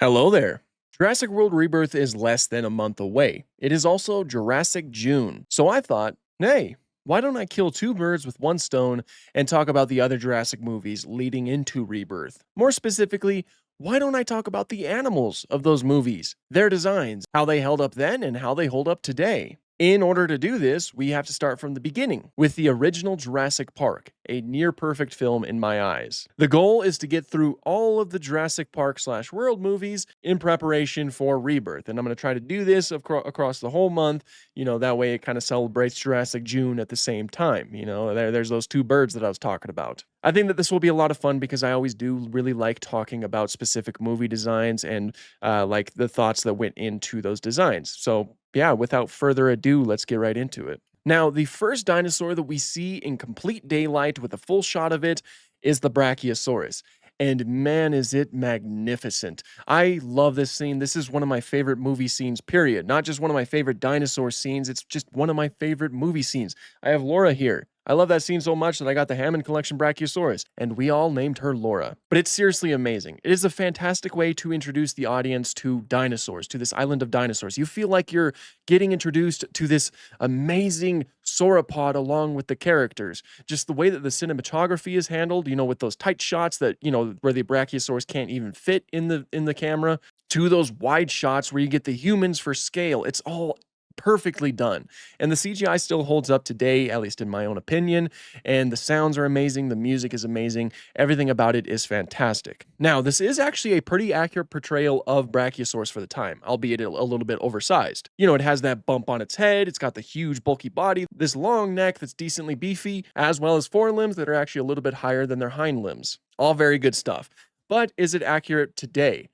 Hello there. Jurassic World Rebirth is less than a month away. It is also Jurassic June. So I thought, hey, why don't I kill two birds with one stone and talk about the other Jurassic movies leading into Rebirth? More specifically, why don't I talk about the animals of those movies, their designs, how they held up then and how they hold up today? In order to do this, we have to start from the beginning with the original Jurassic Park, a near perfect film in my eyes. The goal is to get through all of the Jurassic Park/World movies in preparation for Rebirth. And I'm going to try to do this across the whole month. That way it kind of celebrates Jurassic June at the same time. There's those two birds that I was talking about. I think that this will be a lot of fun because I always do really like talking about specific movie designs and like the thoughts that went into those designs. So yeah, without further ado, let's get right into it. Now, the first dinosaur that we see in complete daylight with a full shot of it is the Brachiosaurus. And man, is it magnificent. I love this scene. This is one of my favorite movie scenes, period. Not just one of my favorite dinosaur scenes, it's just one of my favorite movie scenes. I have Laura here. I love that scene so much that I got the Hammond Collection Brachiosaurus, and we all named her Laura. But it's seriously amazing. It is a fantastic way to introduce the audience to dinosaurs, to this island of dinosaurs. You feel like you're getting introduced to this amazing sauropod along with the characters. Just the way that the cinematography is handled, with those tight shots that, where the Brachiosaurus can't even fit in the camera, to those wide shots where you get the humans for scale. It's all perfectly done. And the CGI still holds up today, at least in my own opinion. And the sounds are amazing. The music is amazing. Everything about it is fantastic. Now, this is actually a pretty accurate portrayal of Brachiosaurus for the time, albeit a little bit oversized. It has that bump on its head. It's got the huge bulky body, this long neck that's decently beefy, as well as forelimbs that are actually a little bit higher than their hind limbs. All very good stuff. But is it accurate today?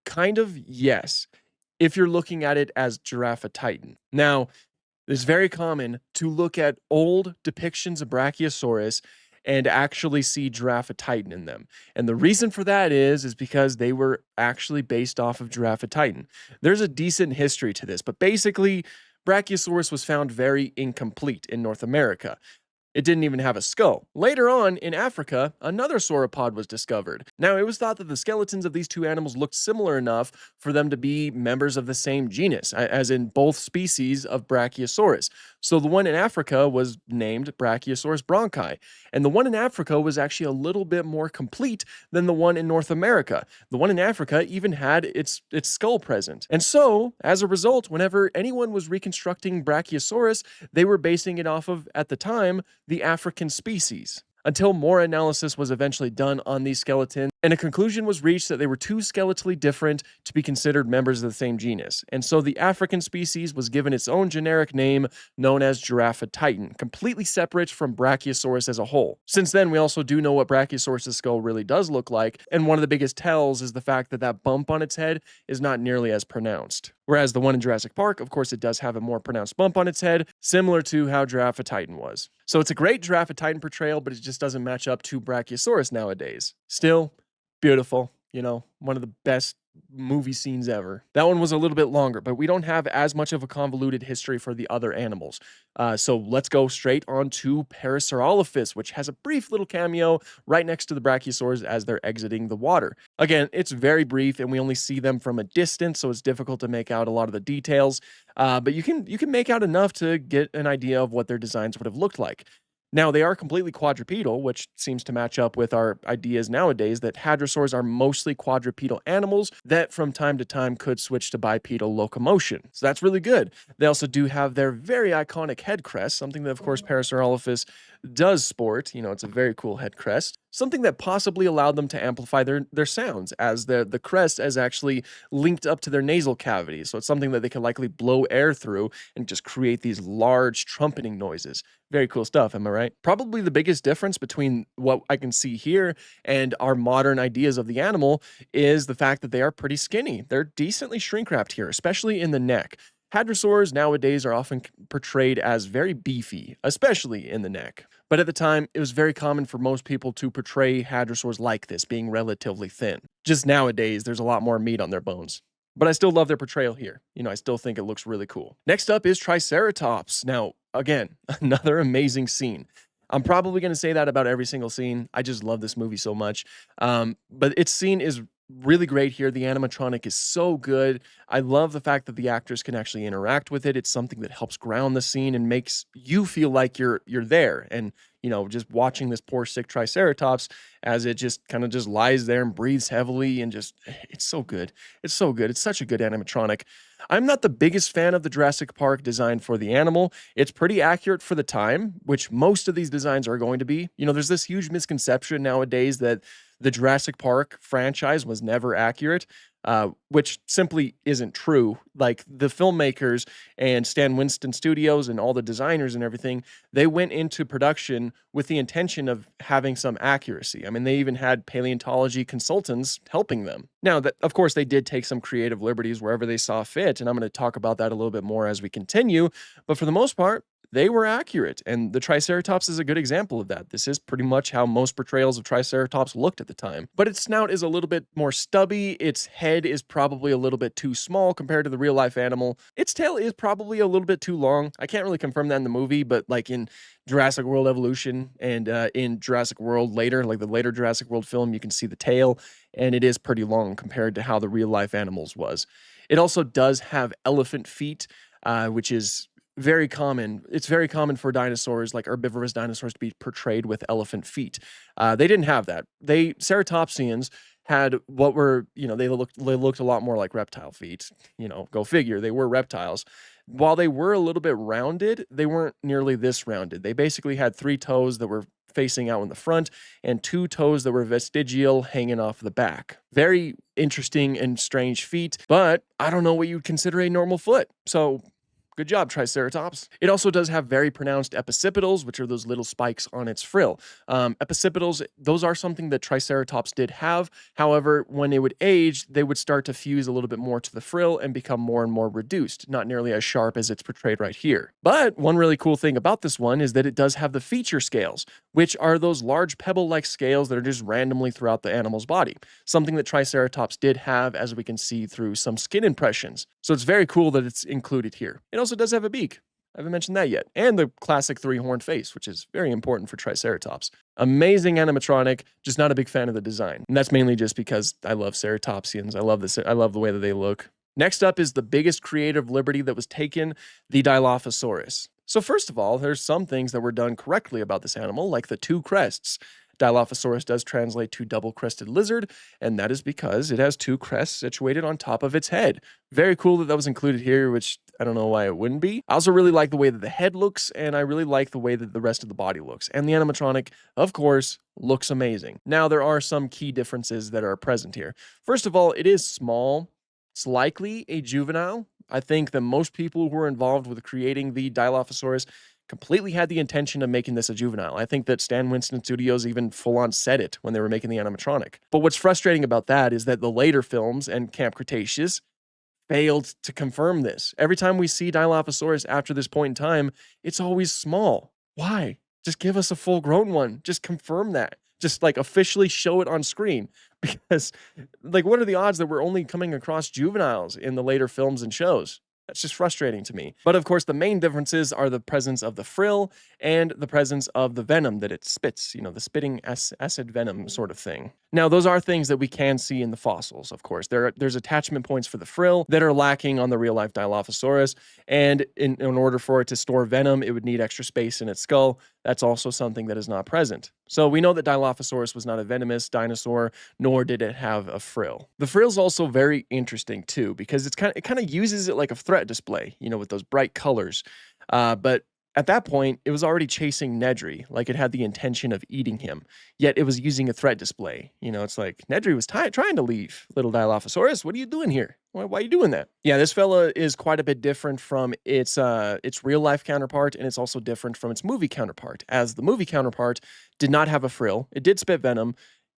Kind of, yes, if you're looking at it as Giraffatitan. Now, it's very common to look at old depictions of Brachiosaurus and actually see Giraffatitan in them. And the reason for that is because they were actually based off of Giraffatitan. There's a decent history to this, but basically, Brachiosaurus was found very incomplete in North America. It didn't even have a skull. Later on, in Africa, another sauropod was discovered. Now, it was thought that the skeletons of these two animals looked similar enough for them to be members of the same genus, as in both species of Brachiosaurus. So the one in Africa was named Brachiosaurus bronchi, and the one in Africa was actually a little bit more complete than the one in North America. The one in Africa even had its skull present. And so, as a result, whenever anyone was reconstructing Brachiosaurus, they were basing it off of, at the time, the African species, until more analysis was eventually done on these skeletons, and a conclusion was reached that they were too skeletally different to be considered members of the same genus. And so the African species was given its own generic name known as Giraffatitan, completely separate from Brachiosaurus as a whole. Since then, we also do know what Brachiosaurus' skull really does look like, and one of the biggest tells is the fact that that bump on its head is not nearly as pronounced. Whereas the one in Jurassic Park, of course, it does have a more pronounced bump on its head, similar to how Giraffatitan was. So it's a great Giraffatitan portrayal, but it just doesn't match up to Brachiosaurus nowadays. Still, beautiful, one of the best movie scenes ever. That one was a little bit longer, but we don't have as much of a convoluted history for the other animals. So let's go straight on to Parasaurolophus, which has a brief little cameo right next to the Brachiosaurs as they're exiting the water. Again, it's very brief and we only see them from a distance, so it's difficult to make out a lot of the details. But you can make out enough to get an idea of what their designs would have looked like. Now, they are completely quadrupedal, which seems to match up with our ideas nowadays that hadrosaurs are mostly quadrupedal animals that from time to time could switch to bipedal locomotion. So that's really good. They also do have their very iconic head crest, something that, of course, Parasaurolophus does sport. It's a very cool head crest. Something that possibly allowed them to amplify their sounds, as the crest is actually linked up to their nasal cavity. So it's something that they could likely blow air through and just create these large trumpeting noises. Very cool stuff, am I right? Probably the biggest difference between what I can see here and our modern ideas of the animal is the fact that they are pretty skinny. They're decently shrink-wrapped here, especially in the neck. Hadrosaurs nowadays are often portrayed as very beefy, especially in the neck. But at the time, it was very common for most people to portray hadrosaurs like this, being relatively thin. Just nowadays, there's a lot more meat on their bones. But I still love their portrayal here. I still think it looks really cool. Next up is Triceratops. Now, again, another amazing scene. I'm probably going to say that about every single scene. I just love this movie so much. But its scene is really great here. The animatronic is so good. I love the fact that the actors can actually interact with it. It's something that helps ground the scene and makes you feel like you're there. And just watching this poor sick Triceratops as it just kind of just lies there and breathes heavily and just it's so good. It's so good. It's such a good animatronic. I'm not the biggest fan of the Jurassic Park design for the animal. It's pretty accurate for the time, which most of these designs are going to be. There's this huge misconception nowadays that the Jurassic Park franchise was never accurate, which simply isn't true. Like the filmmakers and Stan Winston Studios and all the designers and everything, they went into production with the intention of having some accuracy. I mean, they even had paleontology consultants helping them. Now, that of course, they did take some creative liberties wherever they saw fit, and I'm going to talk about that a little bit more as we continue. But for the most part, they were accurate, and the Triceratops is a good example of that. This is pretty much how most portrayals of Triceratops looked at the time. But its snout is a little bit more stubby, its head is probably a little bit too small compared to the real-life animal. Its tail is probably a little bit too long. I can't really confirm that in the movie, but like in Jurassic World Evolution and in Jurassic World later, like the later Jurassic World film, you can see the tail, and it is pretty long compared to how the real-life animals was. It also does have elephant feet, which is very common. It's very common for dinosaurs, like herbivorous dinosaurs, to be portrayed with elephant feet. They didn't have that. Ceratopsians had what were, they looked a lot more like reptile feet. Go figure. They were reptiles. While they were a little bit rounded, they weren't nearly this rounded. They basically had 3 toes that were facing out in the front and 2 toes that were vestigial hanging off the back. Very interesting and strange feet, but I don't know what you'd consider a normal foot. So good job, Triceratops. It also does have very pronounced epiccipitals, which are those little spikes on its frill. Epiccipitals, those are something that Triceratops did have. However, when it would age, they would start to fuse a little bit more to the frill and become more and more reduced, not nearly as sharp as it's portrayed right here. But one really cool thing about this one is that it does have the feature scales, which are those large pebble-like scales that are just randomly throughout the animal's body. Something that Triceratops did have, as we can see through some skin impressions. So it's very cool that it's included here. It also does have a beak. I haven't mentioned that yet. And the classic 3-horned face, which is very important for Triceratops. Amazing animatronic, just not a big fan of the design. And that's mainly just because I love ceratopsians. I love the way that they look. Next up is the biggest creative liberty that was taken, the Dilophosaurus. So first of all, there's some things that were done correctly about this animal, like the 2 crests. Dilophosaurus does translate to double-crested lizard, and that is because it has 2 crests situated on top of its head. Very cool that was included here, which I don't know why it wouldn't be. I also really like the way that the head looks, and I really like the way that the rest of the body looks. And the animatronic, of course, looks amazing. Now, there are some key differences that are present here. First of all, it is small. It's likely a juvenile. I think that most people who were involved with creating the Dilophosaurus completely had the intention of making this a juvenile. I think that Stan Winston Studios even full-on said it when they were making the animatronic. But what's frustrating about that is that the later films and Camp Cretaceous failed to confirm this. Every time we see Dilophosaurus after this point in time, it's always small. Why? Just give us a full-grown one. Just confirm that. Just like officially show it on screen. Because like, what are the odds that we're only coming across juveniles in the later films and shows? That's just frustrating to me. But of course, the main differences are the presence of the frill and the presence of the venom that it spits, the spitting acid venom sort of thing. Now, those are things that we can see in the fossils, of course. There's attachment points for the frill that are lacking on the real-life Dilophosaurus, and in order for it to store venom, it would need extra space in its skull. That's also something that is not present. So we know that Dilophosaurus was not a venomous dinosaur, nor did it have a frill. The frill's also very interesting too, because it kind of uses it like a threat display, with those bright colors. But at that point, it was already chasing Nedry, like it had the intention of eating him. Yet it was using a threat display. It's like, Nedry was trying to leave, little Dilophosaurus. What are you doing here? Why are you doing that? Yeah, this fella is quite a bit different from its real-life counterpart, and it's also different from its movie counterpart, as the movie counterpart did not have a frill, it did spit venom,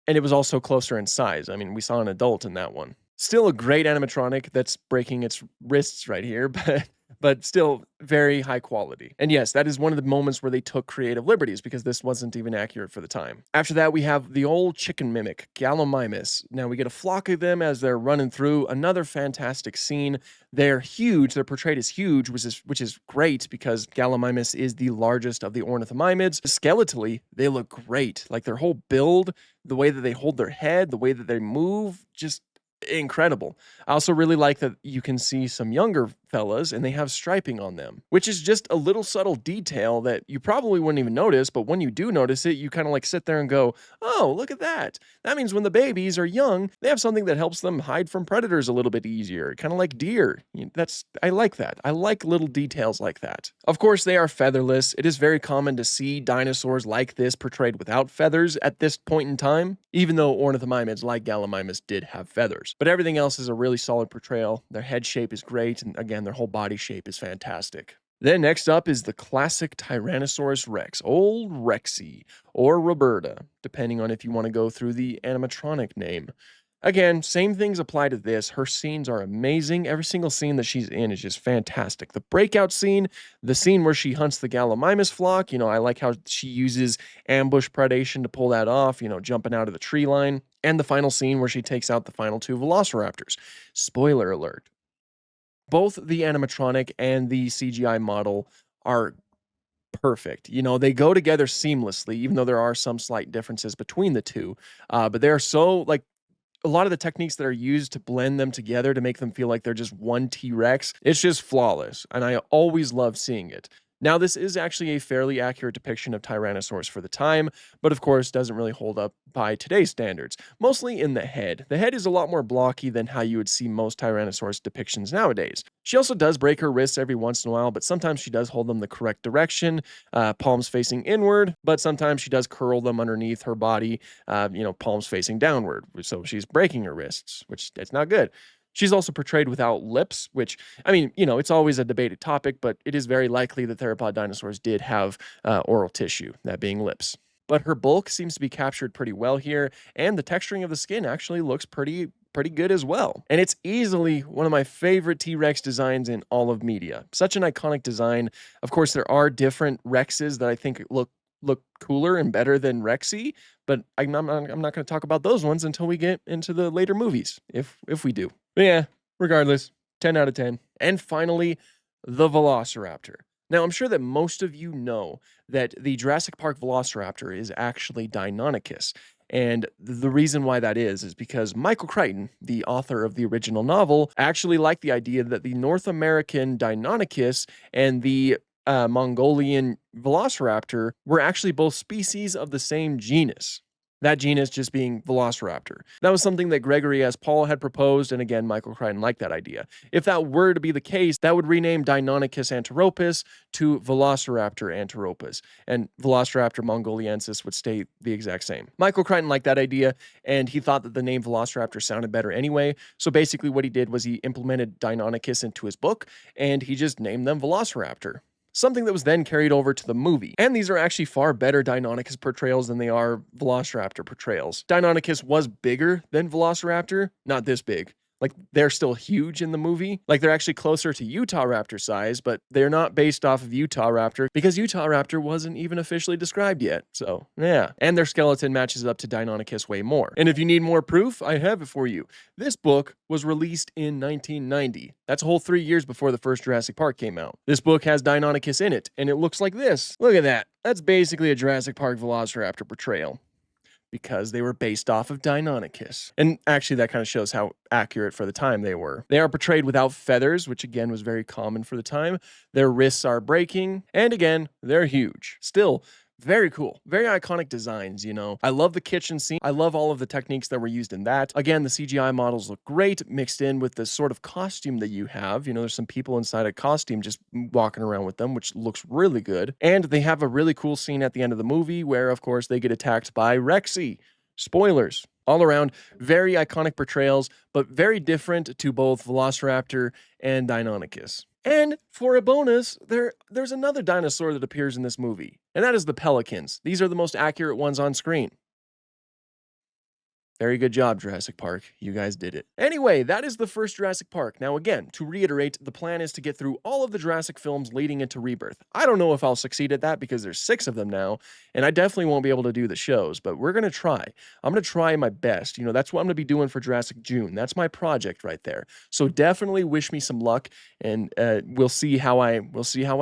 and it was also closer in size. I mean, we saw an adult in that one. Still a great animatronic that's breaking its wrists right here, but but still very high quality. And yes, that is one of the moments where they took creative liberties because this wasn't even accurate for the time. After that, we have the old chicken mimic, Gallimimus. Now we get a flock of them as they're running through. Another fantastic scene. They're huge. They're portrayed as huge, which is great because Gallimimus is the largest of the ornithomimids. Skeletally, they look great. Like their whole build, the way that they hold their head, the way that they move, just incredible. I also really like that you can see some younger fellas and they have striping on them, which is just a little subtle detail that you probably wouldn't even notice, but when you do notice it, you kind of like sit there and go, "Oh, look at that. That means when the babies are young, they have something that helps them hide from predators a little bit easier, kind of like deer." I like that. I like little details like that. Of course, they are featherless. It is very common to see dinosaurs like this portrayed without feathers at this point in time, even though ornithomimids like Gallimimus did have feathers. But everything else is a really solid portrayal. Their head shape is great, and again, their whole body shape is fantastic. Then next up is the classic Tyrannosaurus Rex, old Rexy, or Roberta, depending on if you want to go through the animatronic name. Again, same things apply to this. Her scenes are amazing. Every single scene that she's in is just fantastic. The breakout scene, the scene where she hunts the Gallimimus flock, I like how she uses ambush predation to pull that off, jumping out of the tree line. And the final scene where she takes out the final two velociraptors. Spoiler alert. Both the animatronic and the CGI model are perfect. They go together seamlessly, even though there are some slight differences between the two. But they are so like a lot of the techniques that are used to blend them together to make them feel like they're just one T-Rex, it's just flawless, and I always love seeing it. Now, this is actually a fairly accurate depiction of Tyrannosaurs for the time, but of course doesn't really hold up by today's standards, mostly in the head. The head is a lot more blocky than how you would see most Tyrannosaurus depictions nowadays. She also does break her wrists every once in a while, but sometimes she does hold them the correct direction, palms facing inward, but sometimes she does curl them underneath her body, palms facing downward. So she's breaking her wrists, which it's not good. She's also portrayed without lips, which, it's always a debated topic, but it is very likely that theropod dinosaurs did have oral tissue, that being lips. But her bulk seems to be captured pretty well here, and the texturing of the skin actually looks pretty good as well. And it's easily one of my favorite T-Rex designs in all of media. Such an iconic design. Of course, there are different Rexes that I think look cooler and better than Rexy, but I'm not going to talk about those ones until we get into the later movies, if we do. But yeah, regardless, 10 out of 10. And finally, the Velociraptor. Now, I'm sure that most of you know that the Jurassic Park Velociraptor is actually Deinonychus. And the reason why that is because Michael Crichton, the author of the original novel, actually liked the idea that the North American Deinonychus and the Mongolian Velociraptor were actually both species of the same genus. That genus just being Velociraptor. That was something that Gregory S. Paul had proposed, and again, Michael Crichton liked that idea. If that were to be the case, that would rename Deinonychus anteropus to Velociraptor anteropus, and Velociraptor mongoliensis would stay the exact same. Michael Crichton liked that idea, and he thought that the name Velociraptor sounded better anyway, so basically what he did was he implemented Deinonychus into his book, and he just named them Velociraptor. Something that was then carried over to the movie. And these are actually far better Deinonychus portrayals than they are Velociraptor portrayals. Deinonychus was bigger than Velociraptor, not this big. Like, they're still huge in the movie. Like, they're actually closer to Utahraptor size, but they're not based off of Utahraptor because Utahraptor wasn't even officially described yet. So, yeah. And their skeleton matches up to Deinonychus way more. And if you need more proof, I have it for you. This book was released in 1990. That's a whole 3 years before the first Jurassic Park came out. This book has Deinonychus in it, and it looks like this. Look at that. That's basically a Jurassic Park Velociraptor portrayal, because they were based off of Deinonychus. And actually, that kind of shows how accurate for the time they were. They are portrayed without feathers, which again was very common for the time. Their wrists are breaking, and again, they're huge. Still, very cool. Very iconic designs, I love the kitchen scene. I love all of the techniques that were used in that. Again, the CGI models look great, mixed in with the sort of costume that you have. There's some people inside a costume just walking around with them, which looks really good. And they have a really cool scene at the end of the movie where, of course, they get attacked by Rexy. Spoilers. All around, very iconic portrayals, but very different to both Velociraptor and Deinonychus. And for a bonus, there's another dinosaur that appears in this movie, and that is the pelicans. These are the most accurate ones on screen. Very good job, Jurassic Park. You guys did it. Anyway, that is the first Jurassic Park. Now, again, to reiterate, the plan is to get through all of the Jurassic films leading into Rebirth. I don't know if I'll succeed at that because there's 6 of them now, and I definitely won't be able to do the shows, but we're going to try. I'm going to try my best. You know, that's what I'm going to be doing for Jurassic June. That's my project right there. So definitely wish me some luck, and we'll see how I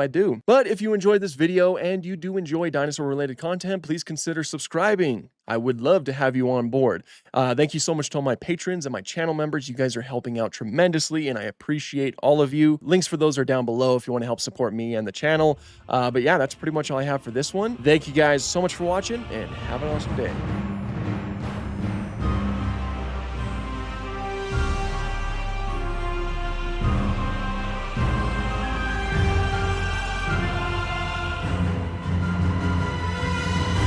do. But if you enjoyed this video and you do enjoy dinosaur-related content, please consider subscribing. I would love to have you on board. Thank you so much to all my patrons and my channel members. You guys are helping out tremendously, and I appreciate all of you. Links for those are down below if you want to help support me and the channel. But yeah, that's pretty much all I have for this one. Thank you guys so much for watching, and have an awesome day.